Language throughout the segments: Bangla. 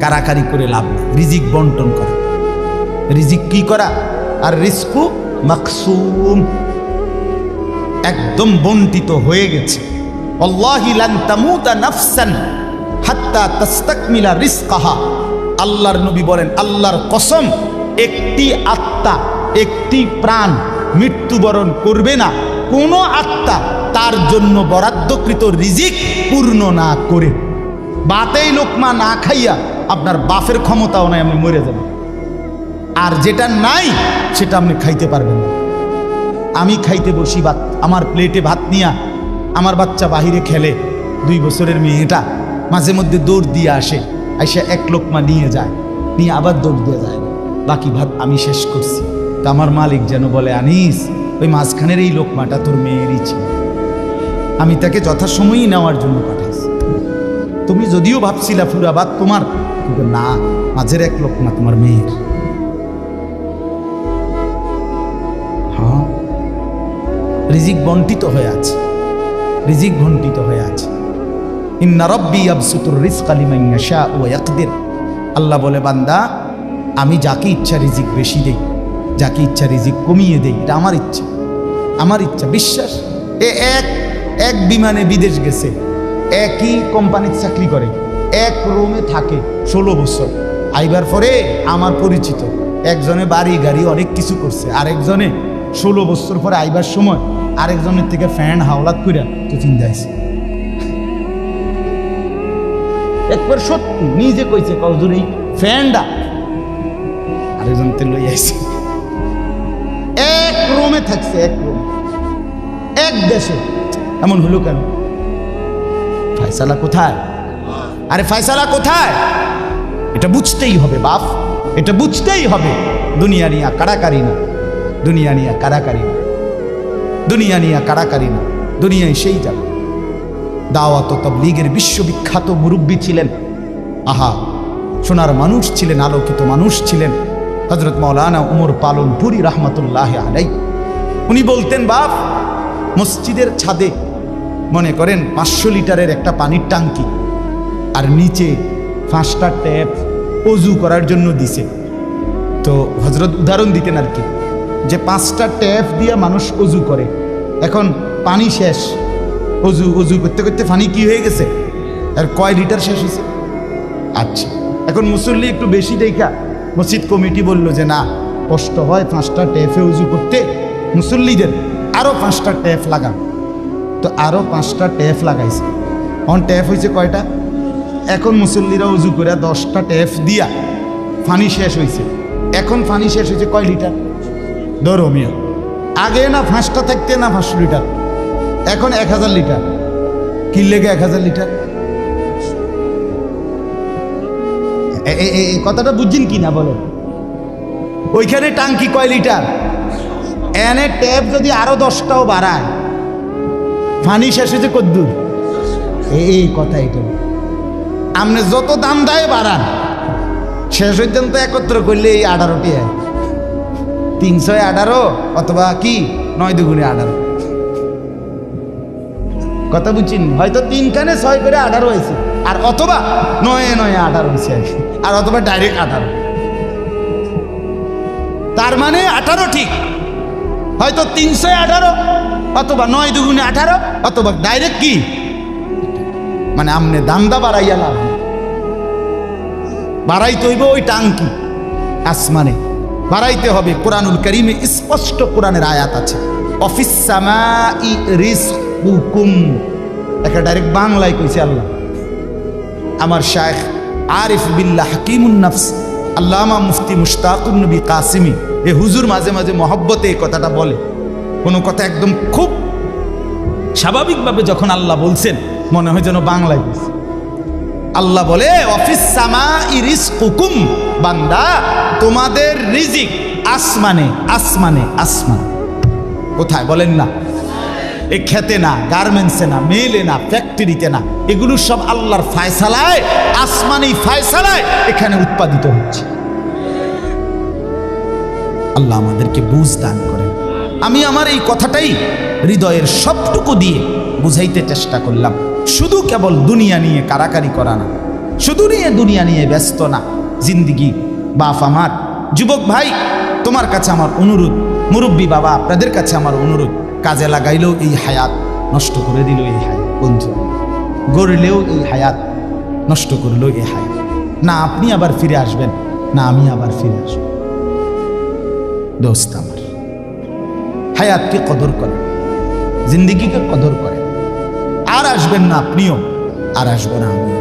কারাকারি করে লাভ নেই। রিজিক বন্টন করা, রিজিক কি করা, আর রিজকু মাকসুম, একদম বন্টিত হয়ে গেছে। আল্লাহি লান তামুতা নাফসান হাত্তা তাস্তাকমিলা রিজকাহা। আল্লাহর নবী বলেন, আল্লাহর কসম, একটি আত্মা, একটি প্রাণ মৃত্যুবরণ করবে না কোন আত্মা তার জন্য বরাদ্দকৃত রিজিক পূর্ণ না করে। বাতেই লোকমা না খাইয়া আপনার বাপের ক্ষমতাও নাই, আপনি মরে যাবেন। আর যেটা নাই সেটা আপনি খাইতে পারবেন না। আমি খাইতে বসি ভাত, আমার প্লেটে ভাত নিয়া আমার বাচ্চা বাহিরে খেলে, 2 বছরের মেয়েটা মাঝে মধ্যে দৌড় দিয়ে আসে, আইসা 1 লোকমা নিয়ে যায়, নিয়ে আবার দৌড় দিয়ে যায়, বাকি ভাত আমি শেষ করছি। তা আমার মালিক যেন বলে, আনিস, ওই মাঝখানের এই লোকমাটা তোর মেয়েরই ছিল, আমি তাকে যথাসময়ই নেওয়ার জন্য পাঠাইছি। তুমি যদিও ভাবছিলা পুরা ভাত তোমার, কিন্তু না, মাঝের 1 লোকমা তোমার মেয়ের। হ্যাঁ, রিজিক বন্টিত হয়ে আছে, রিজিক বন্টিত হয়ে আছে। ইন্না রাব্বি ইয়াবসুতুর রিজকা লিমান ইয়াশা ওয়া ইয়াকদির। আল্লাহ বলে, বান্দা, আমি যাকে ইচ্ছা রিজিক বেশি দেই, যাকে ইচ্ছা রিজিক কমিয়ে দেই, এটা আমার ইচ্ছা, আমার ইচ্ছা। বিশ্বাস, এক বিমানে বিদেশ গেছে, একই কোম্পানির চাকরি করে, 1 রুমে থাকে 16 বছর। আইবার পরে আমার পরিচিত একজনে বাড়ি গাড়ি অনেক কিছু করছে, আরেকজনে 16 বছর পরে আইবার সময় আরেকজনের থেকে ফ্যান হাওলাত কইরা তো চিন্তা হয়েছে। একবার সত্যি নিজে কইছে, কজুর এই ফ্যানটা আরেকজন তে লই আইছে। 1 রুমে থাকছে, 1 রুম, 1 দেশে। এমন হলো কেন? ফায়সালা কোথায়? আরে ফায়সালা কোথায়? এটা বুঝতেই হবে বাপ, এটা বুঝতেই হবে। দুনিয়া নিয়া কারাকারি না, দুনিয়া নিয়া কারাকারি না, দুনিয়া নিয়া কারাকারি না, দুনিয়ায় সেই যাবে। দাওয়াত ও তাবলীগের বিশ্ববিখ্যাত মুরব্বী ছিলেন, আহা, সোনার মানুষ ছিলেন, আলোকিত মানুষ ছিলেন হযরত মাওলানা উমর পালনপুরি রাহমাতুল্লাহি আলাইহি। উনি বলতেন, বাপ, মসজিদের ছাদে মনে করেন 500 লিটারের একটা পানির ট্যাঙ্কি, আর নিচে 5টা ট্যাপ অজু করার জন্য দিছে। তো হযরত উদাহরণ দিতেন আর কি, যে 5টা ট্যাপ দিয়ে মানুষ অজু করে, এখন পানি শেষ, অজু করতে করতে পানি কি হয়ে গেছে, আর কয় লিটার শেষ হয়েছে। আচ্ছা, এখন মুসল্লি একটু বেশি দেখা মসজিদ কমিটি বলল যে না, কষ্ট হয় 5টা ট্যাপে উজু করতে, মুসল্লিদের আরও 5টা ট্যাপ লাগান। তো আরও 5টা ট্যাপ লাগাইছে। এখন ট্যাপ হয়েছে কয়টা? এখন মুসল্লিরা উজু করে 10টা ট্যাপ দিয়া পানি শেষ হয়েছে। এখন পানি শেষ হয়েছে কয় লিটার? ধরো মিয়া, আগে না 5টা থাকতে না 500 লিটার, এখন 1000 লিটার। কি লেগে 1000 লিটার? এই কথাটা বুঝছেন কি না বলেন? ওইখানে টাঙ্কি কয় লিটার, এনে ট্যাপ যদি আরো 10টাও বাড়ায়, পানি শেষ হয়েছে কদ্দুর? এই কথা, এটা আপনি যত দাম দেয় বাড়ান, শেষ হইতেন তো একত্র করলে এই 18টি, 318 অথবা কি 9 দুগুণে 18। কথা বুঝছেন? হয়তো 3 খানে 6 করে 18 হয়েছে, আর অথবা 9 9 18 হয়েছে, আর অথবা ডাইরেক্ট 18। তার মানে 18 ঠিক, হয়তো 318 অথবা 9 দুগুণে 18 অথবা ডাইরেক্ট কি, মানে আমনে দামদা বাড়াইয়া লাভ, বাড়াইতে হইব ওই টাঙ্কি আসমানে বাড়াইতে হবে। কোরআনুল কারীমে স্পষ্ট কোরআনের আয়াত আছে, অফিস সামাই রিজকুকুম, একটা ডাইরেক্ট বাংলায় কইছে আল্লাহ। আমার শায়েখ আরিফ বিল্লাহ হাকিমুন নফস আল্লামা মুফতি মুশতাকুন নবী কাসিমি, এ হুজুর মাঝে মাঝে মহব্বতে এই কথাটা বলে। কোনো কথা একদম খুব স্বাভাবিকভাবে যখন আল্লাহ বলছেন, মনে হয় যেন বাংলায় বলছে। আল্লাহ বলে, অফিস সামাই রিজকুকুম, বান্দা, তোমাদের রিজিক আসমানে, আসমানে, আসমান। কোথায় বলেন না? এই খেতে না, গার্মেন্টসে না, মেলে না, ফ্যাক্টরিতে না, এগুলো সব আল্লাহর ফায়সালায়, আসমানি ফায়সালায় এখানে উৎপাদিত হচ্ছে। আল্লাহ আমাদেরকে বুঝ দান করেন। আমি আমার এই কথাটাই হৃদয়ের সবটুকু দিয়ে বুঝাইতে চেষ্টা করলাম। শুধু কেবল দুনিয়া নিয়ে কারাকারি করা না, শুধু নিয়ে দুনিয়া নিয়ে ব্যস্ত না জিন্দিগি। বাপ আমার, যুবক ভাই, তোমার কাছে আমার অনুরোধ, মুরব্বী বাবা আপনাদের কাছে আমার অনুরোধ, কাজে লাগাইলেও এই হায়াত নষ্ট করে দিল এই হায়াত, বন্ধু গড়লেও এই হায়াত নষ্ট করলো এই হায়াত। না আপনি আবার ফিরে আসবেন, না আমি আবার ফিরে আসব। দোস্ত আমার, হায়াতকে কদর করেন, জিন্দিগিকে কদর করেন। আর আসবেন না আপনিও, আর আসবো না আমিও।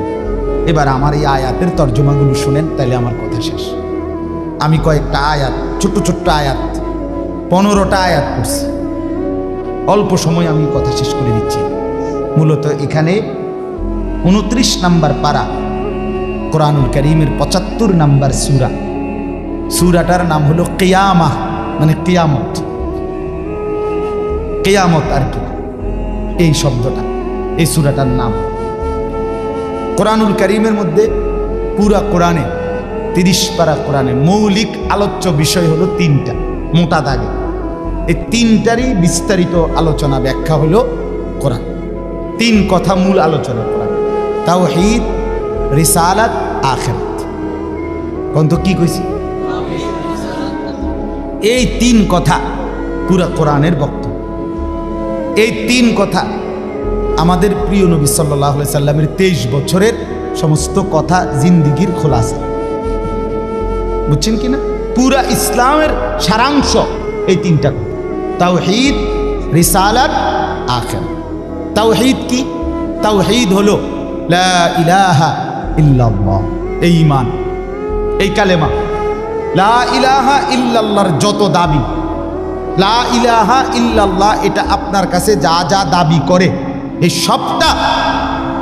এবার আমার এই আয়াতের তর্জমাগুলো শুনেন, তাইলে আমার কথা শেষ। আমি কয়েকটা আয়াত, ছোট্ট ছোট্ট আয়াত, 15টা আয়াত পড়ছি। অল্প সময় আমি কথা শেষ করে দিচ্ছি। মূলত এখানে 29 নম্বর পারা, কোরআনুল কারীমের 75 নম্বর সূরা। সূরাটার নাম হলো কিয়ামাহ, মানে কিয়ামত। কিয়ামত আর কি, এই শব্দটা, এই সূরাটার নাম। কোরআনুল কারীমের মধ্যে পুরা কোরআনে 30 পারা কোরআনে মৌলিক আলোচ্য বিষয় হলো 3টা, মোটা দাগে। এই 3টারই বিস্তারিত আলোচনা ব্যাখ্যা হলো কোরআন। 3 কথা মূল আলোচনা কোরআন: তাওহীদ, রিসালাত, আখিরাত। কোন তো কি কইছি? এই 3 কথা পুরা কোরআনের বক্তব্য। এই 3 কথা আমাদের প্রিয় নবী সাল্লাল্লাহু আলাইহি সাল্লামের 23 বছরের সমস্ত কথা, জিন্দিগির খোলাসা। বুঝছেন কিনা? পুরা ইসলামের সারাংশ এই 3টা কথা: তাওহীদ, রিসালাত, আখিরাত। তাওহীদ কি? তাওহীদ হলো লা ইলাহা ইল্লাল্লাহ, এই ঈমান, এই কালেমা। লা ইলাহা ইল্লাল্লাহর যত দাবি, লা ইলাহা ইল্লাল্লাহ এটা আপনার কাছে যা যা দাবি করে এই সবটা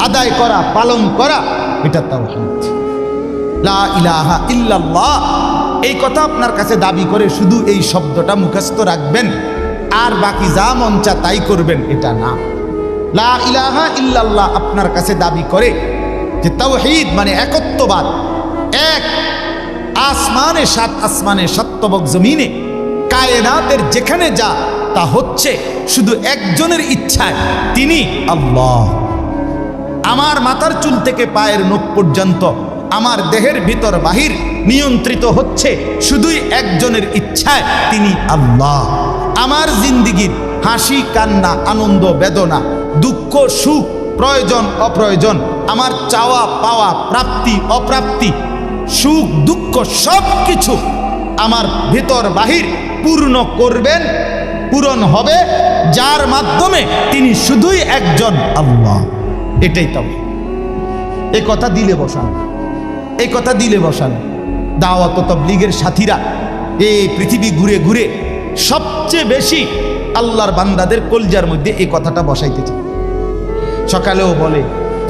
আদায় করা, পালন করা, এটা তাওহীদ। লা ইলাহা ইল্লাল্লাহ এই কথা আপনার কাছে দাবি করে শুধু এই শব্দটা মুখস্থ রাখবেন আর বাকি যা মন চা তাই করবেন, এটা না। লা ইলাহা ইল্লাল্লাহ আপনার কাছে দাবি করে যে তাওহীদ মানে একত্ববাদ। এক আসমানে, 7 আসমানে, 7 তবক জমিনে, কায়নাতের যেখানে যা তা হচ্ছে শুধু একজনের ইচ্ছায়, তিনি আল্লাহ। আমার মাথার চুল থেকে পায়ের নখ পর্যন্ত, আমার দেহের ভিতর বাহির নিয়ন্ত্রিত হচ্ছে শুধুই একজনের ইচ্ছায়, তিনি আল্লাহ। আমার জিন্দিগির হাসি কান্না, আনন্দ বেদনা, দুঃখ সুখ, প্রয়োজন অপ্রয়োজন, আমার চাওয়া পাওয়া, প্রাপ্তি অপ্রাপ্তি, সুখ দুঃখ সব কিছু আমার ভিতর বাহির পূর্ণ করবেন, পূরণ হবে যার মাধ্যমে, তিনি শুধুই একজন আল্লাহ। এটাই তাওহীদ। এই কথা দিলে বসানো, এই কথা দিলে বসানো। দাওয়াত ও তাবলীগের সাথীরা এই পৃথিবী ঘুরে ঘুরে সবচেয়ে বেশি আল্লাহর বান্দাদের কলজার মধ্যে এই কথাটা বসাইতে চায়। সকালেও বলে,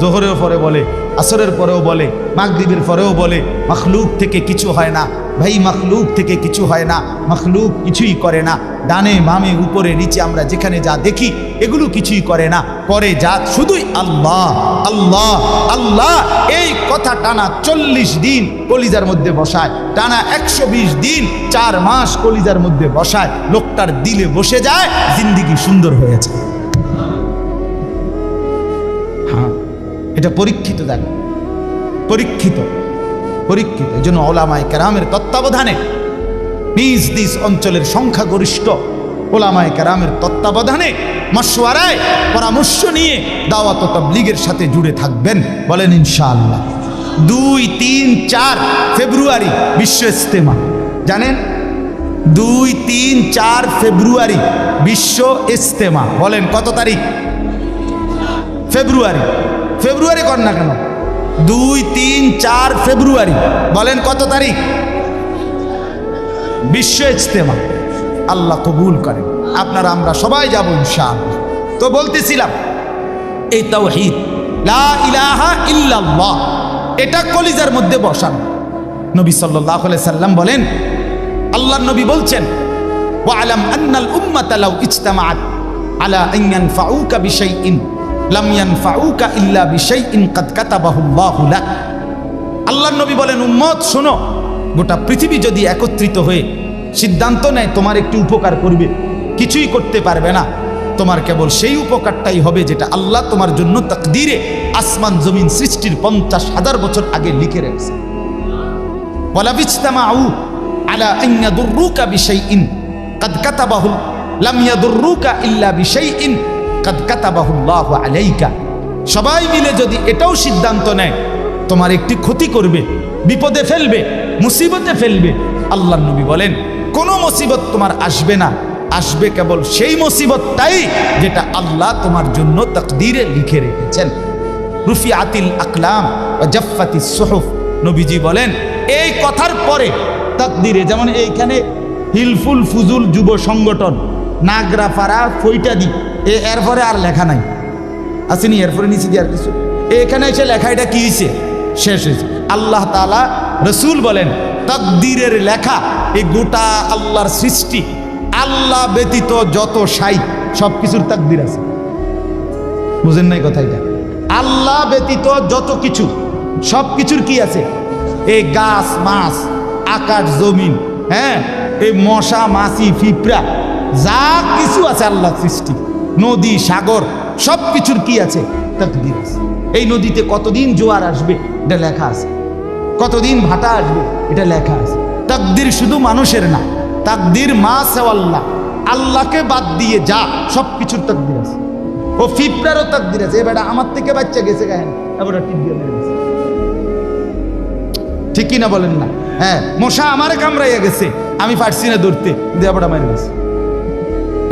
জোহরের পরে বলে, আসরের পরেও বলে, মাগরিবের পরেও বলে, মাখলুক থেকে কিছু হয় না। ভাই, মাখলুক থেকে কিছু হয় না, মাখলুক কিছুই করে না। ডানে বামে উপরে নিচে আমরা যেখানে যা দেখি এগুলো কিছুই করে না, করে যা শুধুই আল্লাহ আল্লাহ আল্লাহ। এই কথা টানা 40 দিন কলিজার মধ্যে বসায়, টানা 120 দিন 4 মাস কলিজার মধ্যে বসায়, লোকটার দিলে বসে যায়, জিন্দিগি সুন্দর হয়েছে। হ্যাঁ, এটা পরীক্ষিত, দেখো, পরীক্ষিত পরীক্ষিত। এই জন্য ওলামায়ে কেরামের তত্ত্বাবধানে, নিজ নিজ অঞ্চলের সংখ্যাগরিষ্ঠ ওলামায়ে কেরামের তত্ত্বাবধানে, মশওয়ারায়, পরামর্শ নিয়ে দাওয়াত ও তাবলীগের সাথে জুড়ে থাকবেন। বলেন ইনশাআল্লাহ। 2, 3, 4 ফেব্রুয়ারি বিশ্ব ইজতেমা। জানেন? 2, 3, 4 ফেব্রুয়ারি বিশ্ব ইজতেমা। বলেন কত তারিখ? ফেব্রুয়ারি। ফেব্রুয়ারি কর না কেন? 2, 3, 4 ফেব্রুয়ারি। বলেন কত তারিখ? বিশ্ব ইজতেমা। আল্লাহ কবুল করেন। আপনারা আমরা সবাই যাব ইনশাআল্লাহ। তো বলতেছিলাম, এই তাওহীদ লা ইলাহা ইল্লাল্লাহ এটা কলিজার মধ্যে বসানো। নবী সাল্লাল্লাহু আলাইহি সাল্লাম বলেন, আল্লাহর নবী বলছেন, ওয়ালাম আন্নাল উম্মাতা লাউ ইজতামাআত আলা আন ইয়ানফাউকা বিশাইইন লাম ইয়ানফাউকা ইল্লা বিশাইইন কাদ কাতাবাহু আল্লাহু লাক। আল্লাহর নবী বলেন, উম্মত শোনো, গোটা পৃথিবী যদি একত্রিত হয়ে সিদ্ধান্ত নেয় তোমার একটু উপকার করবে, কিছুই করতে পারবে না, তোমার কেবল সেই উপকারটাই হবে যেটা আল্লাহ তোমার জন্য তাকদীরে আসমান জমিন সৃষ্টির 50,000 বছর আগে লিখে রেখেছে। ওয়ালা বিজতামাউ আলা আন ইয়াদুররুকা বিশাইইন কাদ কাতাবাহু লাম ইয়াদুররুকা ইল্লা বিশাইইন কাদ কাতাবাহু আল্লাহু আলাইকা। সবাই মিলে যদি এটাও সিদ্ধান্ত নেয় তোমার একটি ক্ষতি করবে, বিপদে ফেলবে, মুসিবতে ফেলবে, আল্লাহর নবী বলেন কোনো মুসিবত তোমার আসবে না, আসবে কেবল সেই মুসিবতটাই যেটা আল্লাহ তোমার জন্য তাকদীরে লিখে রেখেছেন। রুফিআতিল আকলাম ওয়া জাফফাতিস সুহুফ। নবীজি বলেন এই কথার পরে তাকদীরে, যেমন এইখানে হিলফুল ফুজুল যুব সংগঠন নাগরাপাড়া ফইটাদি, এরপরে আর লেখা নাই, আসেনি, এরপরে নিচে দিয়ে আর কিছু, এখানে এসে লেখা এটা কি হয়েছে, শেষ হয়েছে। আল্লাহ তাআলা রসুল বলেন তাকদীরের লেখা এই গোটা আল্লাহর সৃষ্টি, আল্লাহ ব্যতীত যত সাই সব কিছুর তাকদীর আছে। বুঝেন নাই কথা? এটা আল্লাহ ব্যতীত যত কিছু সব কিছুর কি আছে? এই গাছ মাছ, আকাশ জমিন, হ্যাঁ, এই মশা মাছি পিঁপড়া যা কিছু আছে আল্লাহ সৃষ্টি, নদী সাগর সব কিছুর কি আছে? তাকদীর আছে। এই নদীতে কতদিন জোয়ার আসবে এটা লেখা আছে, কতদিন ভাটা আসবে এটা লেখা আছে। তাকদীর শুধু মানুষের না, তাকদীর মা সেওয়াল্লাহ, আল্লাহকে বাদ দিয়ে যা সব কিছুর তাকদীর আছে। ও পিঁপড়ারও তাকদীর আছে। এবার আমার থেকে বাচ্চা গেছে গায়ে, এবার টিপ দিয়ে মেরে গেছে, ঠিক কিনা বলেন না? হ্যাঁ, মশা আমারে কামড়াইয়া গেছে, আমি পারছি না ধরতে, দেবটা মেরে গেছে।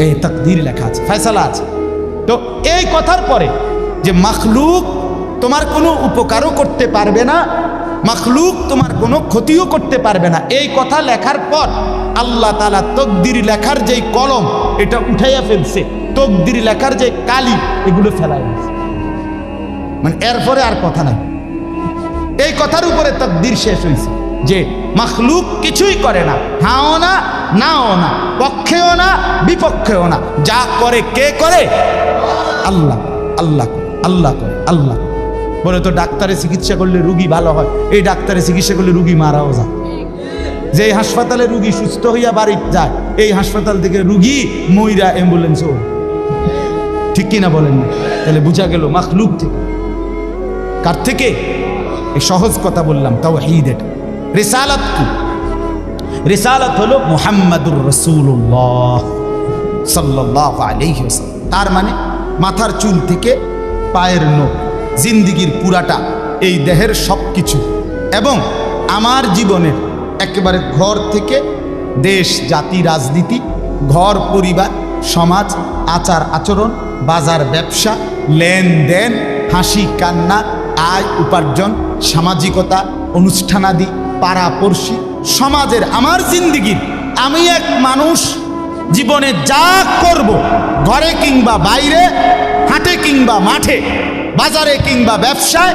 এই তাকদীর লেখা আছে, ফয়সালা আছে। তো এই কথার পরে যে মাখলুক তোমার কোনো উপকারও করতে পারবে না, মাখলুক তোমার কোনো ক্ষতিও করতে পারবে না, এই কথা লেখার পর আল্লাহ তাআলা তাকদীর লেখার যেই কলম এটা উঠাইয়া ফেলছে, তাকদীর লেখার যে কালি এগুলো ফেলাই ফেলছে, মানে এরপরে আর কথা নাই। এই কথার উপরে তাকদীর শেষ হয়েছে যে মাখলুক কিছুই করে না, হাও না নাও না, পক্ষেও না বিপক্ষেও না, যা করে কে করে? আল্লাহ। আল্লাহ আল্লাহ করে, আল্লাহ। বলে তো ডাক্তারে চিকিৎসা করলে রুগী ভালো হয়, এই ডাক্তারে চিকিৎসা করলে রুগী মারাও যায়। যে হাসপাতালে রুগী সুস্থ হইয়া বাড়ি যায়, এই হাসপাতাল থেকে রুগী মইরা অ্যাম্বুলেন্সও, ঠিক কিনা বলেন না? তাহলে বুঝা গেল মাখলুক থেকে। কার থেকে? এই সহজ কথা বললাম, তাওহীদ। এটা রিসালাত কি? রিসালাত হলো মুহাম্মাদুর রাসূলুল্লাহ সাল্লাল্লাহু আলাইহি ওয়াসাল্লাম। তার মানে মাথার চুল থেকে পায়ের নখ, জিন্দিগির পুরাটা, এই দেহের সব কিছু, এবং আমার জীবনের একেবারে ঘর থেকে দেশ জাতি রাজনীতি, ঘর পরিবার সমাজ, আচার আচরণ, বাজার ব্যবসা, লেনদেন, হাসি কান্না, আয় উপার্জন, সামাজিকতা, অনুষ্ঠানাদি, পাড়াপড়শি, সমাজের আমার জিন্দিগির, আমি এক মানুষ জীবনে যা করব, ঘরে কিংবা বাইরে, হাটে কিংবা মাঠে, বাজারে কিংবা ব্যবসায়,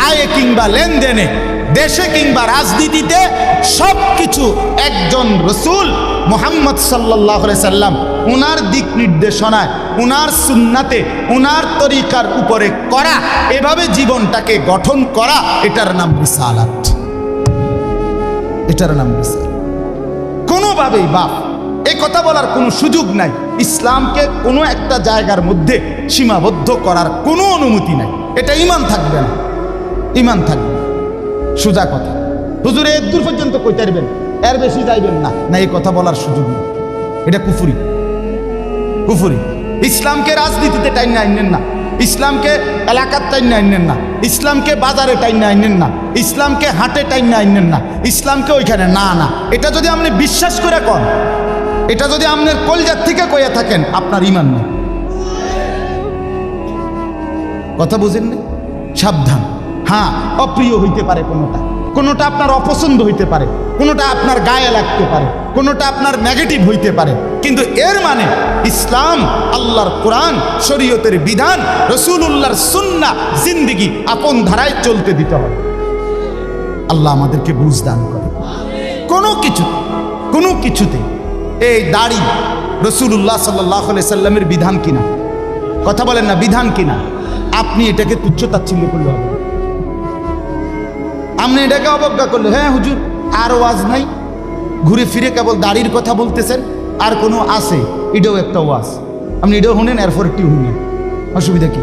আয়ে কিংবা লেনদেনে, দেশে কিংবা রাজনীতিতে, সব কিছু একজন রসূল মুহাম্মদ সাল্লাল্লাহু আলাইহি সাল্লাম উনার দিক নির্দেশনায়, উনার সুন্নাতে, উনার তরিকার উপরে করা, এভাবে জীবনটাকে গঠন করা, এটার নাম রিসালাত। এটার নাম রিসালাত। কোনোভাবেই বাপ এই কথা বলার কোনো সুযোগ নাই, ইসলামকে কোনো একটা জায়গার মধ্যে সীমাবদ্ধ করার কোনো অনুমতি নাই। এটা ঈমান থাকবে না, ঈমান থাকবে। সোজা কথা, হুজুর এর দূর পর্যন্ত কইতে পারবেন, এর বেশি যাইবেন না, না, এই কথা বলার সুযোগ নেই। এটা কুফরি, কুফরি। ইসলামকে রাজনীতিতে টাইনে আইনেন না, ইসলামকে এলাকার টাইনে আইনেন না, ইসলামকে বাজারে টাইনে আইনেন না, ইসলামকে হাটে টাইনে আইনেন না, ইসলামকে ওইখানে না, না। এটা যদি আপনি বিশ্বাস করে কন, এটা যদি আপনার কলজার থেকে কইয়া থাকেন, আপনার ঈমান নেই। কথা বুঝেন না? সাবধান। হ্যাঁ, অপ্রিয় হইতে পারে কোনোটা, কোনোটা আপনার অপছন্দ হইতে পারে, কোনোটা আপনার গায়ে লাগতে পারে, কোনোটা আপনার নেগেটিভ হইতে পারে, কিন্তু এর মানে ইসলাম, আল্লাহর কোরআন, শরীয়তের বিধান, রাসূলুল্লাহর সুন্নাহ, জিন্দেগি আপন ধারায় চলতে দিতে হবে। আল্লাহ আমাদেরকে বুঝ দান করে। কোনো কিছুতে এই দাড়ি রাসূলুল্লাহ সাল্লাল্লাহু আলাইহি সাল্লামের বিধান কিনা? কথা বলেন না, বিধান কিনা? আপনি এটাকে তুচ্ছ তাচ্ছিল্য করলে হবে, আপনি এটাকে অবজ্ঞা করলে, হ্যাঁ হুজুর আর ওয়াজ নাই, ঘুরে ফিরে কেবল দাড়ির কথা বলতেছেন, আর কোনো আছে, এটাও একটা ওয়াজ। আপনি এটাও শুনেন, এরপর একটি শুনেন, অসুবিধা কি?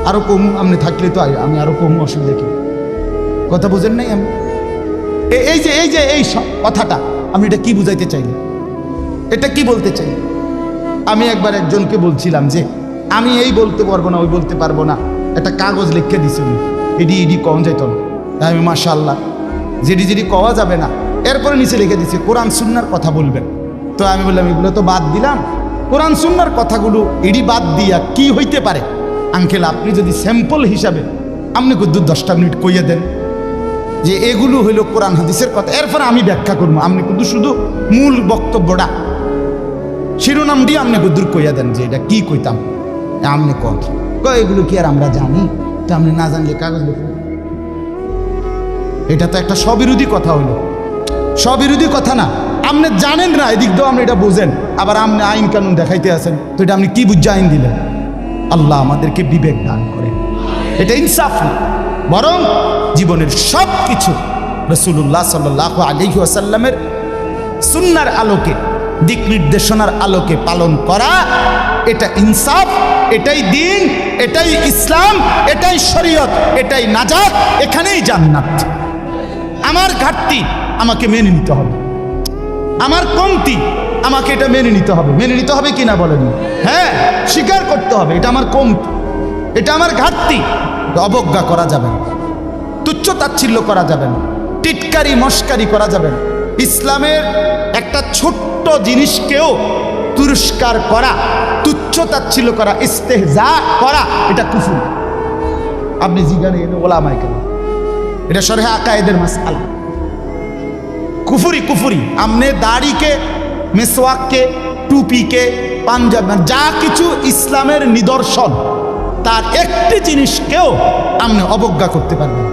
আরো কম আপনি থাকলে তো আমি আরো কম, অসুবিধা কি? কথা বুঝেন নাই? আমি এই কথাটা আমি এটা কি বুঝাইতে চাইলে, এটা কি বলতে চাই? আমি একবার একজনকে বলছিলাম যে আমি এই বলতে পারবো না, ওই বলতে পারবো না, একটা কাগজ লিখে দিছে উনি, এডি কম যাইত না। তাই আমি মাশাআল্লাহ যেটি কওয়া যাবে না, এরপরে নিচে লিখে দিছে কোরআন সুন্নাহর কথা বলবেন। তো আমি বললাম এগুলো তো বাদ দিলাম, কোরআন সুন্নাহর কথাগুলো এডি বাদ দিয়া কি হইতে পারে? আঙ্কেল আপনি যদি স্যাম্পল হিসাবে আপনি কিন্তু 10টা মিনিট কইয়া দেন যে এগুলো হইল কোরআন হাদিসের কথা, এরপর আমি ব্যাখ্যা করবো। আপনি কিন্তু শুধু মূল বক্তব্যটা শিরোনাম দিয়ে আপনি গুদ্দুর কইয়া দেন যে এটা কি কইতাম, আপনি এগুলো কি আর আমরা জানি? তো আপনি না জানলে কাগজ লিখুন। এটা তো একটা স্ববিরোধী কথা হইল, স্ববিরোধী কথা না। আপনি জানেন না, এদিক দিয়েও আপনি এটা বুঝেন, আবার আপনি আইন কানুন দেখাইতে আছেন, তো এটা আপনি কি বুঝে আইন দিলেন? আল্লাহ আমাদেরকে বিবেক দান করেন। এটা ইনসাফ না, বরং জীবনের সব কিছু রাসূলুল্লাহ সাল্লাল্লাহু আলাইহি ওয়াসাল্লামের সুন্নাহর আলোকে, দিক নির্দেশনার আলোকে পালন করা, এটা ইনসাফ, এটাই দ্বীন, এটাই ইসলাম, এটাই শরীয়ত, এটাই নাজাত, এখানেই জান্নাত। আমার ঘাটতি আমাকে মেনে নিতে হবে, আমার কমতি আমাকে এটা মেনে নিতে হবে। মেনে নিতে হবে কিনা বলেন? হ্যাঁ, স্বীকার করতে হবে এটা আমার কমতি, এটা আমার ঘাটতি। অবজ্ঞা করা যাবে না, তুচ্ছ তাচ্ছিল্য করা যাবে না, টিটকারি মস্কারি করা যাবে না। ইসলামের একটা ছোট্ট জিনিসকেও তুরস্কার করা, তুচ্ছ তাচ্ছিল্য করা, ইস্তেহজা করা, এটা কুফর। আপনি জিজ্ঞাসা এনে ওলামায়ে কেরাম, এটা শরহে আকায়েদের মাসআলা, কুফরি। আমনে দাড়িকে, মিসওয়াককে, টুপিকে, পাঞ্জাব, যা কিছু ইসলামের নিদর্শন, তার একটি জিনিসকেও আপনি অবজ্ঞা করতে পারবেন।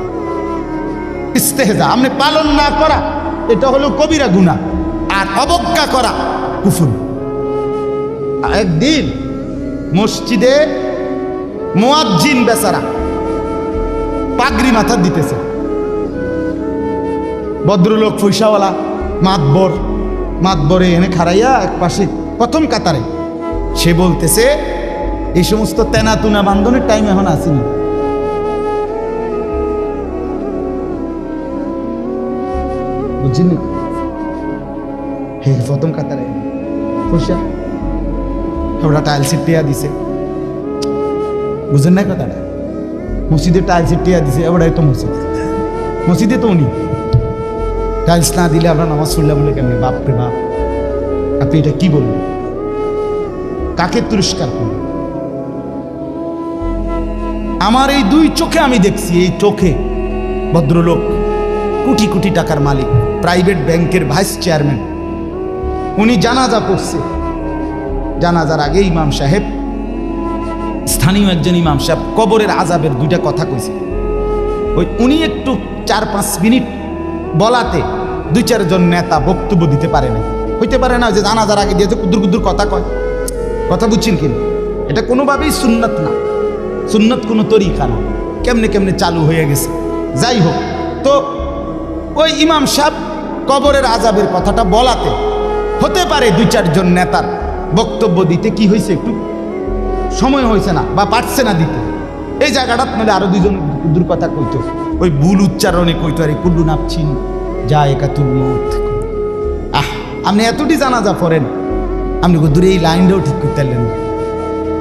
ইস্তেহজা আপনি পালন না করা, এটা হলো কবিরা গুনাহ, আর অবজ্ঞা করা কুফর। একদিন মসজিদে মুয়াজ্জিন বেচারা পাগড়ি মাথা দিতেছে, ভদ্রলোক পয়সাওয়ালা মাতবরে এনে খাড়াইয়া এক পাশে প্রথম কাতারে, সে বলতেছে এই সমস্ত তেনাতুনা বান্ধনের টাইম এখন আসেনি। বুঝছেন? হে প্রথম কাতারে পয়সা ওরা টাইলসের টিয়া দিছে, বুঝেন না কথাটা? মসজিদে টাইলসের টিয়া দিছে, এবারে তো মসজিদে তো উনি টাইলস না দিলে আমরা নামাজ পড়লাম বলে কেমনি? বাপরে বাপ, আপনি এটা কি বলবেন? কাকে তিরস্কার করবেন? আমার এই দুই চোখে আমি দেখছি, এই চোখে ভদ্রলোক কোটি কোটি টাকার মালিক, প্রাইভেট ব্যাংকের ভাইস চেয়ারম্যান, উনি জানাজা পড়ছে। জানাজার আগে ইমাম সাহেব, স্থানীয় একজন ইমাম সাহেব কবরের আযাবের দুইটা কথা কইছে। ওই উনি একটু 4-5 মিনিট বলাতে 2-4 জন নেতা বক্তব্য দিতে পারে না। হইতে পারে না যে জানাজার আগে দিয়েছে কুদুর কথা কয়, কথা বুঝছেন কি? এটা কোনোভাবেই সুন্নত না, সুন্নত কোনো তরিকা না, কেমনে চালু হয়ে গেছে। যাই হোক, তো ওই ইমাম সাহেব কবরের আযাবের কথাটা বলাতে হতে পারে 2-4 জন নেতার বক্তব্য দিতে কি হয়েছে, একটু সময় হয়েছে না বা পারছে না দিতে। এই জায়গাটা মানে আরো 2 জন দূর কথা কইতো, ওই ভুল উচ্চারণে কইতো, আরে কুল্লু নাফসিন যায়কাতুল মউত। আপনি এতটি জানাজা পড়েন, আপনি দূরে এই লাইনটাও ঠিক করতে পারলেন না।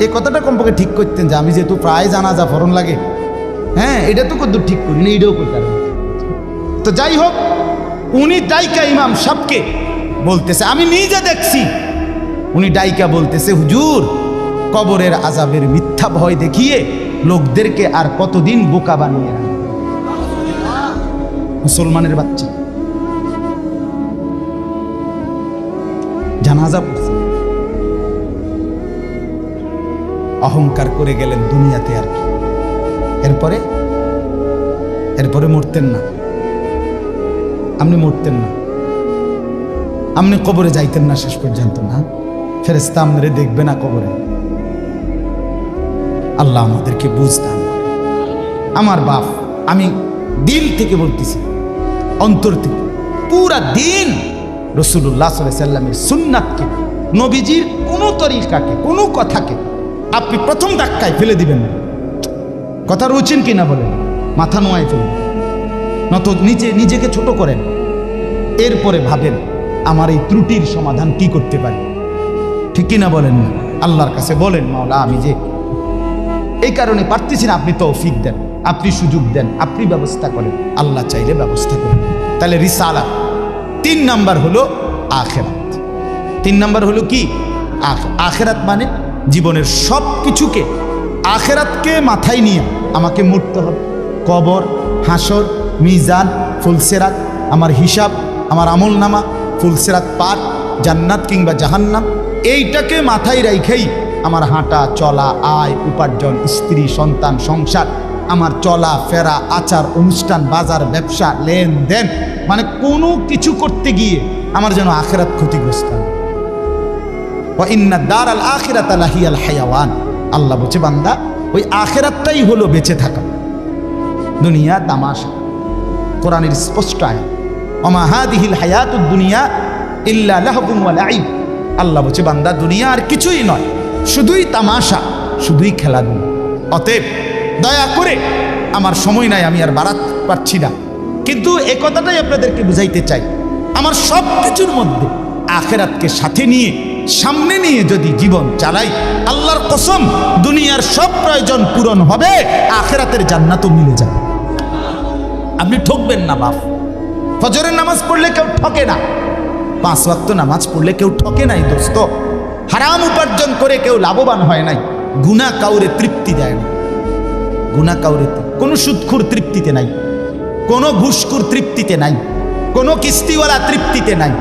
এই কথাটা কমপক্ষে ঠিক করতেন যে আমি যেহেতু প্রায় জানাজা পড়ন লাগে, হ্যাঁ এটা তো কদ্দূর ঠিক করি না, এইটাও করতে পারেন। তো যাই হোক, উনি ডাইকা ইমাম সাহেবকে বলতেছে, আমি নিজে দেখছি, উনি ডাইকা বলতেছে, হুজুর কবরের আযাবের মিথ্যা ভয় দেখিয়ে লোকদেরকে আর কতদিন বোকা বানিয়ে রাখবে? মুসলমানের বাচ্চা জানাজা পড়ছে, অহংকার করে গেলেন দুনিয়াতে, আর কি এরপরে মরতেন না, আপনি মরতেন না, আপনি কবরে যাইতেন না শেষ পর্যন্ত, না ফেরেশতা আপনারে দেখবে না কবরে। আল্লাহ আমাদেরকে বুঝতাম। আমার বাপ, আমি দিল থেকে বলতেছি, অন্তর থেকে, পুরা দিন রাসূলুল্লাহ সাল্লাল্লাহু আলাইহি ওয়াসাল্লামের সুন্নাতকে নবীজির কোনো তরিকাকে, কোনো কথাকে আপনি প্রথম ধাক্কায় ফেলে দিবেন না। কথা রুচেন কিনা বলেন, মাথা নোয়ায় ফেলবেন, নত নিজেকে ছোট করেন, এরপরে ভাবেন আমার এই ত্রুটির সমাধান কি করতে পারি। ঠিক কিনা বলেন না? আল্লাহর কাছে বলেন, মাওলা আমি যে এই কারণে পারতেছি না, আপনি তৌফিক দেন, আপনি সুযোগ দেন, আপনি ব্যবস্থা করেন। আল্লাহ চাইলে ব্যবস্থা করেন। তাহলে রিসালাত। 3 নাম্বার হলো আখিরাত। 3 নাম্বার হলো কি? আখিরাত মানে জীবনের সব কিছুকে আখিরাতকে মাথায় নিয়ে আমাকে মরতে হবে। কবর, হাসর, মিজান, ফুলসেরাত, আমার হিসাব, আমার আমলনামা, ফুলসেরাত পার, জান্নাত কিংবা জাহান্নাম, এইটাকে মাথায় রেখেই আমার হাঁটা চলা, আয় উপার্জন, স্ত্রী সন্তান, সংসার, আমার চলা ফেরা, আচার অনুষ্ঠান, বাজার ব্যবসা, লেনদেন, মানে কোনো কিছু করতে গিয়ে আমার যেন আখিরাত ক্ষতিগ্রস্ত হয়। ওয়া ইন্না দারাল আখিরাতা লাহিয়াল হায়াওয়ান। আল্লাহ বলছে বান্দা ওই আখিরাতটাই হলো বেঁচে থাকা। দুনিয়া তামাশা। কোরআনের স্পষ্ট আয়াত, ওমা হাদিহিল হায়াতুদ দুনিয়া ইল্লা লাহবুন ওয়া লাইব। আল্লাহ বলছে বান্দা দুনিয়া আর কিছুই নয়, শুধুই তামাশা, শুধুই খেলাধুলা। অতএব দয়া করে, আমার সময় নাই, আমি আর বাড়াতে পারছি না, কিন্তু এই কথাটাই আপনাদেরকে বুঝাইতে চাই, আমার সব কিছুর মধ্যে আখিরাতকে সাথে নিয়ে, সামনে নিয়ে যদি জীবন চালাই, আল্লাহর কসম দুনিয়ার সব প্রয়োজন পূরণ হবে, আখিরাতের জান্নাতও মিলে যাবে। আপনি ঠকবেন না বাপ। ফজরের নামাজ পড়লে কেউ ঠকে না, 5 ওয়াক্ত নামাজ পড়লে কেউ ঠকে নাই দোস্ত। হারাম উপার্জন করে কেউ লাভবান হয় নাই। গুনাহ কাউরে তৃপ্তি দেয় না, গুনাহ কাউরে, কোনো সুদখোর তৃপ্তিতে নাই, কোনো ঘুষখোর তৃপ্তিতে নাই, কোনো কিস্তিওয়ালা তৃপ্তিতে নাই।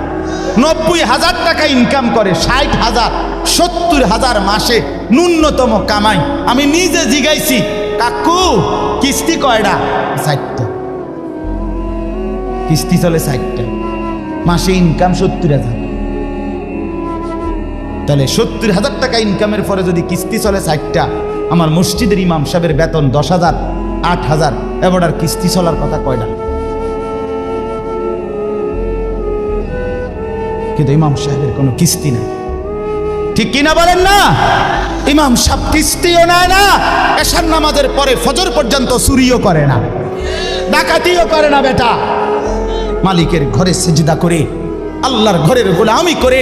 90,000 টাকা ইনকাম করে, 60,000, 70,000 মাসে ন্যূনতম কামাই। আমি নিজে জিগাইছি, কাকু কিস্তি কয়টা? 60টা। কিস্তি চলে 60টা, মাসে ইনকাম 70,000। তাহলে 70,000 টাকা ইনকামের পরে যদি কিস্তি চলে 60টা, আমার মসজিদের ইমাম সাহেবের বেতন 10,000, 8,000, এবার আর কিস্তি চলার কথা কয়টা? কিন্তু ইমাম সাহেবের কোনো কিস্তি নাই। ঠিক কিনা বলেন না? ইমাম সাহেব কিস্তিও নেয় না, এশার নামাজের পরে ফজর পর্যন্ত চুরিও করে না, ডাকাতিও করে না। বেটা মালিকের ঘরে সেজদা করে, আল্লাহর ঘরের গোলামি করে,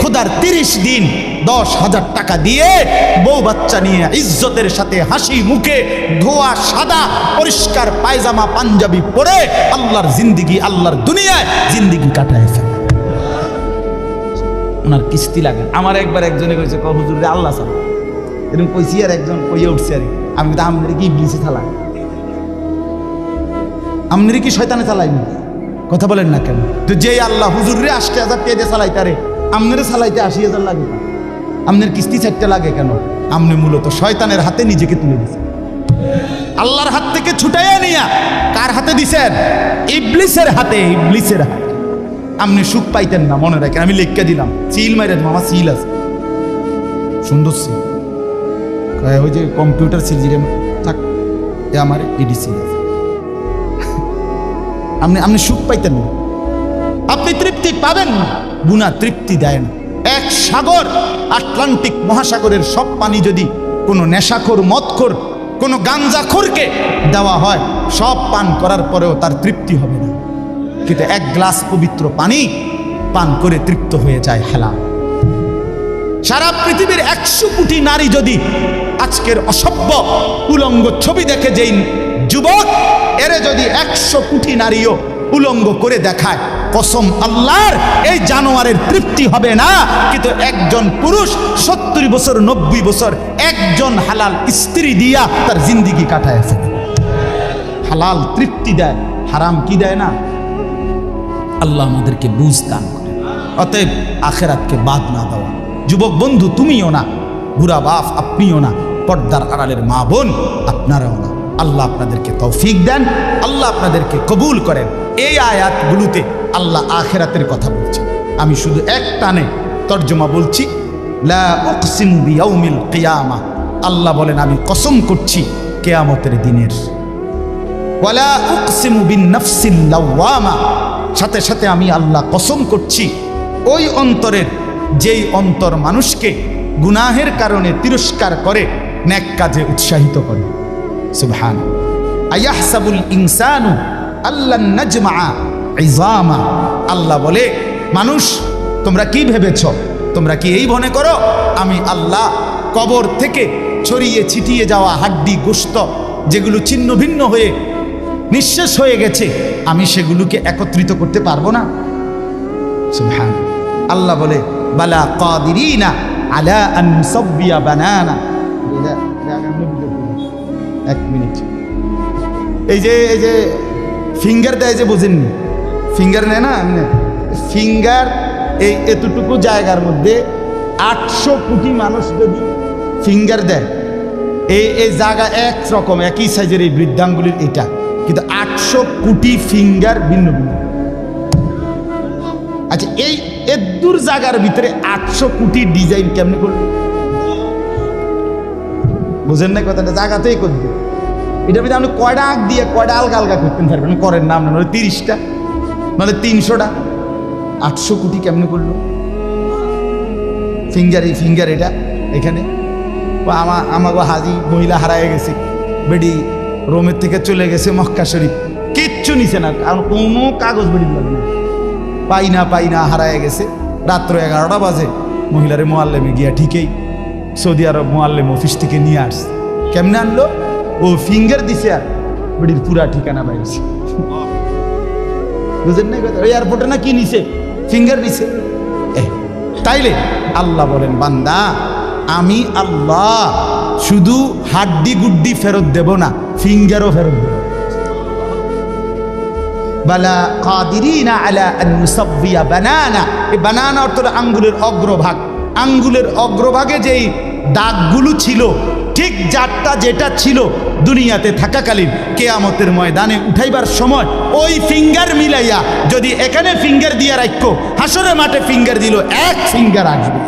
খোদার 30 দিন 10,000 টাকা দিয়ে বউ বাচ্চা নিয়ে ইজ্জতের সাথে হাসি মুখে ধোয়া সাদা পরিষ্কার পায়জামা পাঞ্জাবি পরে আল্লাহর জিন্দিগি, আল্লাহর দুনিয়ায় জিন্দিগি কাটায় ফেলে। ওনার কিস্তি লাগে। আমার একবার একজনে কইছে, হুজুর রে আল্লাহ সালা, এরকম কইছি, আর একজন কইয়ে উঠছে, আর আমি তো আমনের কি ইবলিসে চালাই, আমনের কি শয়তানে চালাইনি? কথা বলেন না কেন? তো যে আল্লাহ হুজুর রে 80,000 টাকা দিয়ে চালাইতে, আরে আমনের চালাইতে 80,000 লাগে, আমনের কিস্তি 4টা লাগে কেন? আমনে মূলত শয়তানের হাতে নিজেকে তুলে দিয়েছে। আল্লাহর হাত থেকে ছুটাইয়া নিয়া কার হাতে দিছেন? ইবলিসের হাতে, ইবলিসের হাতে। আপনি সুখ পাইতেন না, মনে রাখেন। আমি লিখকে দিলাম, সিল মাইরে মামা, সিল আছে, সুন্দর সিল, ওই যে কম্পিউটার সিল যেটা থাক, আমার এডি সিল আছে। আপনি সুখ পাইতেন না, আপনি তৃপ্তি পাবেন না। গুনাহ তৃপ্তি দেয় না। এক সাগর, আটলান্টিক মহাসাগরের সব পানি যদি কোনো নেশাখোর, মদখোর, কোনো গাঞ্জাখোরকে দেওয়া হয়, সব পান করার পরেও তার তৃপ্তি হবে না। কিন্তু 1 গ্লাস পবিত্র পানি পান করে তৃপ্ত হয়ে যায় হালাল। সারা পৃথিবীর 100 কোটি নারী যদি আজকের অসভ্য উলঙ্গ ছবি দেখে, যেই যুবক এরে যদি 100 কোটি নারীও উলঙ্গ করে দেখায়, কসম আল্লাহর, এই জানোয়ারের তৃপ্তি হবে না। কিন্তু একজন পুরুষ 70 বছর 90 বছর একজন হালাল স্ত্রী দিয়া তার জিন্দিগি কাটায় ফেলে। হালাল তৃপ্তি দেয়, হারাম কি দেয় না? আল্লাহ আমাদেরকে বুঝ দান করে। অতএব আখিরাতকে বাদ না দেওয়া। যুবক বন্ধু তুমিও না, বুড়া বাপ আপনিও না, পর্দার আড়ালের মা বোন আপনারাও না। আল্লাহ আপনাদেরকে তৌফিক দেন, আল্লাহ আপনাদেরকে কবুল করেন। এই আয়াতগুলোতে আল্লাহ আখিরাতের কথা বলছেন। আমি শুধু এক টানে তর্জমা বলছি, লা উকসিমু বিয়াউমিল কিয়ামা। আল্লাহ বলেন আমি কসম করছি কিয়ামতের দিনের। ওয়ালা উকসিমু বিন-নাফসিল লাওয়ামা। সাথে সাথে আমি আল্লাহ কসম করছি ওই অন্তরের যেই অন্তর মানুষকে গুনাহের কারণে তিরস্কার করে নেক কাজে উৎসাহিত করে। সুবহান। আয়াহসাবুল ইনসানু আল্লান নাজমা ইজামা। আল্লাহ বলে, মানুষ তোমরা কি ভেবেছ? তোমরা কি এই মনে করো আমি আল্লাহ কবর থেকে ছড়িয়ে ছিটিয়ে যাওয়া হাড্ডি গোশত যেগুলো ছিন্ন ভিন্ন হয়ে নিঃশেষ হয়ে গেছে, আমি সেগুলোকে একত্রিত করতে পারবো না? সুবহান। আল্লাহ বলে, বালা কাদিরিনা আলা আন নুসাব্বিয়া বানানা। এক মিনিট। এই যে ফিঙ্গার দেয় যে, বোঝেননি? ফিঙ্গার নেয় না, ফিঙ্গার এই এতটুকু জায়গার মধ্যে 800 কোটি মানুষ যদি ফিঙ্গার দেয়, এই জায়গা একরকম একই সাইজের এই বৃদ্ধাঙ্গুলির এটা, কিন্তু 800 কোটি ফিঙ্গার ভিন্ন ভিন্ন। আচ্ছা, এই এদুর জায়গার ভিতরে 800 কোটি ডিজাইন কেমনে করবে? বুঝেন না কথাটা? জায়গাতেই করবে। এটার ভিতরে আপনি কয়টা আঁক দিয়ে কয়টা আলগা আলগা করতেন পারবেন? করেন না, আপনার 30টা নাহলে 300টা। 800 কোটি কেমনে করলো? ফিঙ্গার এটা এখানে আমাকে হাজি মহিলা হারায় গেছে, বেডি রোমের থেকে চলে গেছে মক্কা শরীফ, কিচ্ছু নিছে না, কারণ কোনো কাগজ বেডি লাগবে না, পাই না হারায় গেছে। রাত্র 11টা বাজে মহিলারে মোয়াল্লেমে গিয়া ঠিকই সৌদি আরব মোয়াল্লেম অফিস থেকে নিয়ে আসছে। কেমনে আনলো? ও ফিঙ্গার দিছে আর বেডির পুরা ঠিকানা পাইছে। বুঝেন না কথা? ওই এয়ারপোর্টে না কি নিছে? ফিঙ্গার নিছে। তাইলে আল্লাহ বলেন, বান্দা আমি আল্লাহ শুধু হাড্ডি গুড্ডি ফেরত দেব না, ফিঙ্গারও ফেরত দেব। বালা কাদিরিনা আলা আন নুসাব্বিয়া বানানা। এই বানানা অর্থ আঙ্গুলের অগ্রভাগ। আঙ্গুলের অগ্রভাগে যেই দাগগুলো ছিল, ঠিক যারটা যেটা ছিল দুনিয়াতে থাকাকালীন, কিয়ামতের ময়দানে উঠাইবার সময় ওই ফিঙ্গার মিলাইয়া যদি এখানে ফিঙ্গার দিয়ে রাখো, হাসরের মাঠে ফিঙ্গার দিল, এক ফিঙ্গার আসবে।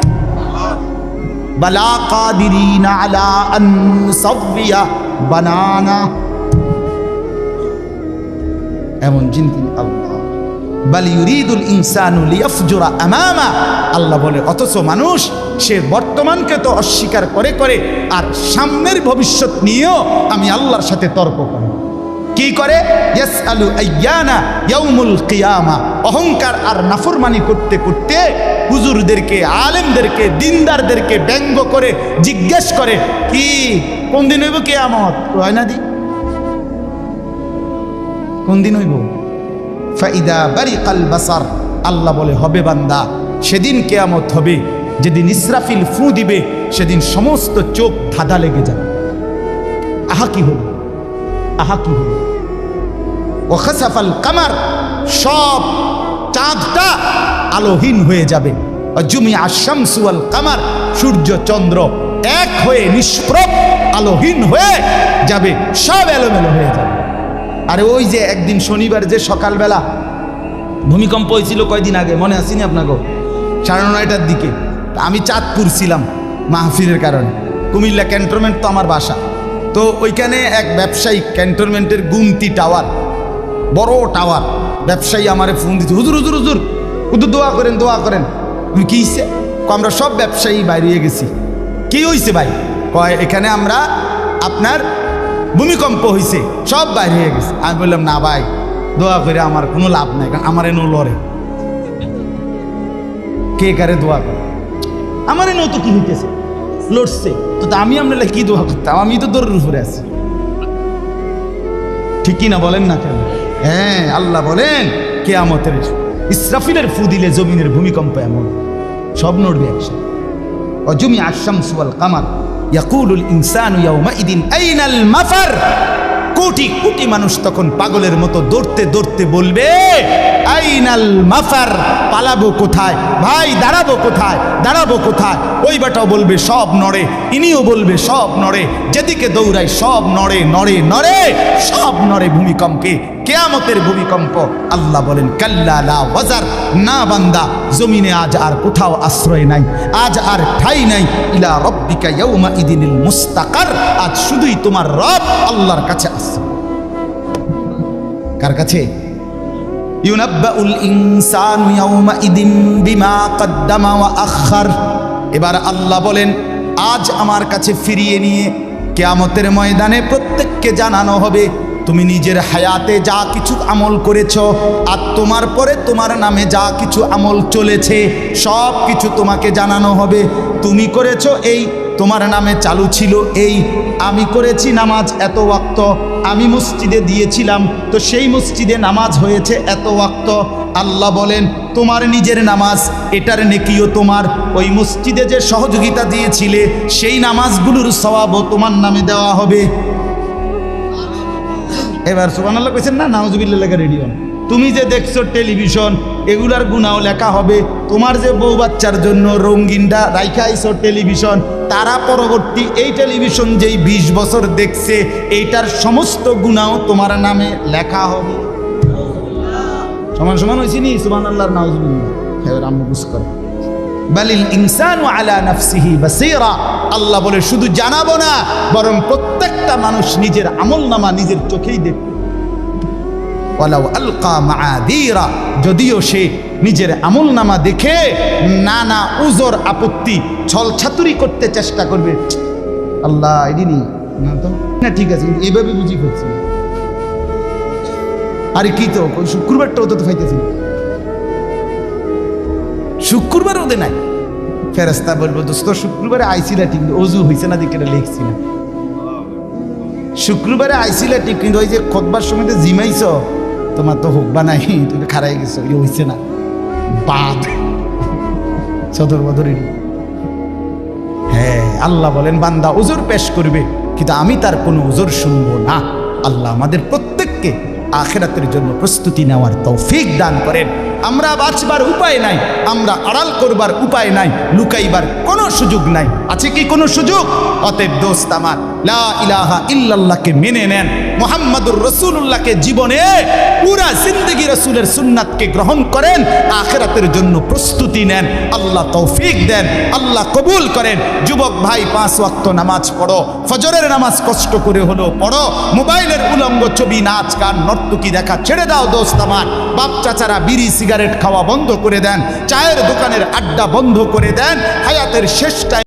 বালা কাদিরিনা আলা আন নুসাব্বিয়া বানানা। এমন জিন তিনি আল্লাহ। বাল ইউরিদুল ইনসানু লিয়াফজুরা আমামা। আল্লাহ বলে, অথচ মানুষ সে বর্তমানকে তো অস্বীকার করে করে আর সামনের ভবিষ্যৎ নিয়েও আমি আল্লাহর সাথে তর্ক করে। কি করে? ইয়াসআলু আইয়ানা ইয়াউমুল কিয়ামা। অহংকার আর নাফরমানি করতে করতে হুজুরদেরকে, আলেমদেরকে, দিনদারদেরকে ব্যঙ্গ করে জিজ্ঞেস করে, কি কোন দিন হইব কিয়ামত? হয় না দি কোন দিন হইব? ফাইদা বারিকাল বাসার। আল্লাহ বলে, হবে বান্দা, সেদিন কিয়ামত হবে যেদিন ইসরাফিল ফু দিবে, সেদিন সমস্ত চোখ ধাঁধা লেগে যাবে। আহা কি হলো, আহা কি হলো। ওয়া খাসাফাল কামার। সব চাঁদটা আলোহীন হয়ে যাবে। ওয়া জুমিআ শামসু ওয়াল কামার। সূর্য চন্দ্র এক হয়ে নিষ্প্রভ আলোহীন হয়ে যাবে, সব এলোমেলো হয়ে যাবে। আরে ওই যে একদিন শনিবার যে সকালবেলা ভূমিকম্প হয়েছিল কয়দিন আগে, মনে আসেনি আপনাকে? 9:30টার দিকে আমি চাঁদপুর ছিলাম মাহফিলের কারণে। কুমিল্লা ক্যান্টনমেন্ট তো আমার বাসা। তো ওইখানে এক ব্যবসায়ী, ক্যান্টনমেন্টের গুমতি টাওয়ার, বড় টাওয়ার, ব্যবসায়ী আমারে ফোন দিচ্ছে, হুজুর হুজুর হুজুর হুজুর দোয়া করেন, দোয়া করেন। কি হয়েছে? আমরা সব ব্যবসায়ী বাইরে গেছি। কি হয়েছে ভাই? কয় এখানে আমরা আপনার ভূমিকম্প হয়েছে, সব বাইরে হয়ে গেছে। আমি বললাম, না ভাই, দোয়া করে আমার কোনো লাভ নাই, কারণ আমার এনো লড়ে। কে কারে দোয়া করে? আমার এনো তো কি হইতেছে, লড়ছে তো, আমি আপনার কি দোয়া করতাম? আমি তো দৌড়ের উপরে আছি। ঠিক কি না বলেন না কেন? হ্যাঁ, আল্লাহ বলেন কিয়ামতের ইসরাফিলের ফু দিলে জমিনের ভূমিকম্প এমন সব নড়বে একসাথে। ওয়াজুমিআ শামসু ওয়াল কামার ইয়াকুলুল ইনসানু ইয়াউমাইদিন আইনাল মাফার। কোটি কোটি মানুষ তখন পাগলের মতো দৌড়তে দৌড়তে বলবে, আইনাল মাফার, পালাবো কোথায় ভাই, দাঁড়াবো কোথায়, দাঁড়াবো কোথায়? ওই বেটাও বলবে সব নড়ে, ইনিও বলবে সব নড়ে, যেদিকে দৌড়ায় সব নড়ে নড়ে নড়ে, সব নড়ে ভূমিকম্পে, কিয়ামতের ভূমিকম্প। আল্লাহ বলেন, কাল্লা লা ওয়াজার। না বান্দা, জমিনে আজ আর কোথাও আশ্রয় নাই, আজ আর ঠাই নাই। ইলা রব্বিকা ইয়াউমা ইদিনিল মুস্তাকার। আজ শুধুই তোমার রব আল্লাহর কাছে আছে। কার কাছে? ইউনাব্বাউল ইনসানু ইয়াওমাইদিন বিমা কদ্দামা ওয়া আখার। এবার আল্লাহ বলেন, আজ আমার কাছে ফিরিয়ে নিয়ে কিয়ামতের ময়দানে প্রত্যেককে জানানো হবে তুমি নিজের হায়াতে যা কিছু আমল করেছো আর তোমার পরে তোমার নামে যা কিছু আমল চলেছে সব কিছু তোমাকে জানানো হবে। তুমি করেছো এই, তোমার নামে চালু ছিল এই, আমি করেছি নামাজ এত ওয়াক্ত, আমি মসজিদে দিয়েছিলাম তো সেই মসজিদে নামাজ হয়েছে এত ওয়াক্ত। আল্লাহ বলেন তোমার নিজের নামাজ এটার নেকিও তোমার, ওই মসজিদে যে সহযোগিতা দিয়েছিলে সেই নামাজগুলোর সওয়াবও তোমার নামে দেওয়া হবে। এবার সুবহানাল্লাহ কইছেন না, নাউজুবিল্লাহ লেখা রেডি হন। তুমি যে দেখছো টেলিভিশন এগুলার গুনাও লেখা হবে। তোমার যে বউ বাচ্চার জন্য রঙিনটা রাইখা আইছো টেলিভিশন, তারা পরবর্তী এই টেলিভিশন যেই 20 বছর দেখছে এইটার সমস্ত গুনাও তোমার নামে লেখা হবে। সমান সমান হয়েছি নি? সুবহানাল্লাহ নাউজুবিল্লাহ। এবার আম্মু বুঝ করে বালিল ইনসানু আলা নাফসিহি বাসীরা। আল্লাহ বলে শুধু জানাবো না, বরং প্রত্যেকটা মানুষ নিজের আমলনামা নিজের চোখেই দেখবে। ওয়ালাউ আলকা মাআযীরা, যদিও সে নিজের আমলনামা দেখে নানা উজর আপত্তি ছলছাতুরি করতে চেষ্টা করবে, আল্লাহ এদিনই না তো না, ঠিক আছে কিন্তু এইভাবে বুঝি করছি। আরে কি তো শুক্রবারটাও তো পাইতেছি, শুক্রবার ওদের নাই। ফেরেশতা বলবো দোস্ত শুক্রবারে আইছিলা ঠিক, অজু হয়েছে না দিকে লিখছি না। শুক্রবারে আইছিলা ঠিক, কিন্তু ওই যে খুতবার সময় জিমাইছ, তোমার তো হোক বা নাই, তুমি খারাই গেছো, ইয়ে হয়েছে না। বাদ সদর বদরের। হ্যাঁ, আল্লাহ বলেন বান্দা ওজোর পেশ করবে, কিন্তু আমি তার কোনো ওজোর শুনবো না। আল্লাহ আমাদের প্রত্যেককে আখিরাতের জন্য প্রস্তুতি নেওয়ার তৌফিক দান করেন। আমরা বাঁচবার উপায় নাই, আমরা আড়াল করবার উপায় নাই, লুকাইবার কোনো সুযোগ নাই। আছে কি কোনো সুযোগ? অতএব দোস্ত আমার, লা ইলাহা ইল্লাল্লাহকে মেনে নেন, মুহাম্মাদুর রাসূলুল্লাহকে জীবনে পুরা জিন্দেগি রাসূলের সুন্নাতকে গ্রহণ করেন, আখিরাতের জন্য প্রস্তুতি নেন। আল্লাহ তৌফিক দেন, আল্লাহ কবুল করেন। যুবক ভাই 5 ওয়াক্ত নামাজ পড়ো, ফজরের নামাজ কষ্ট করে হলেও পড়ো। মোবাইলের উলঙ্গ ছবি, নাচ গান, নর্তকী দেখা ছেড়ে দাও দোস্ত আমার। বাপ চাচারা বিড়ি সিগারেট খাওয়া বন্ধ করে দেন, চায়ের দোকানের আড্ডা বন্ধ করে দেন। হায়াতের শেষ টাইম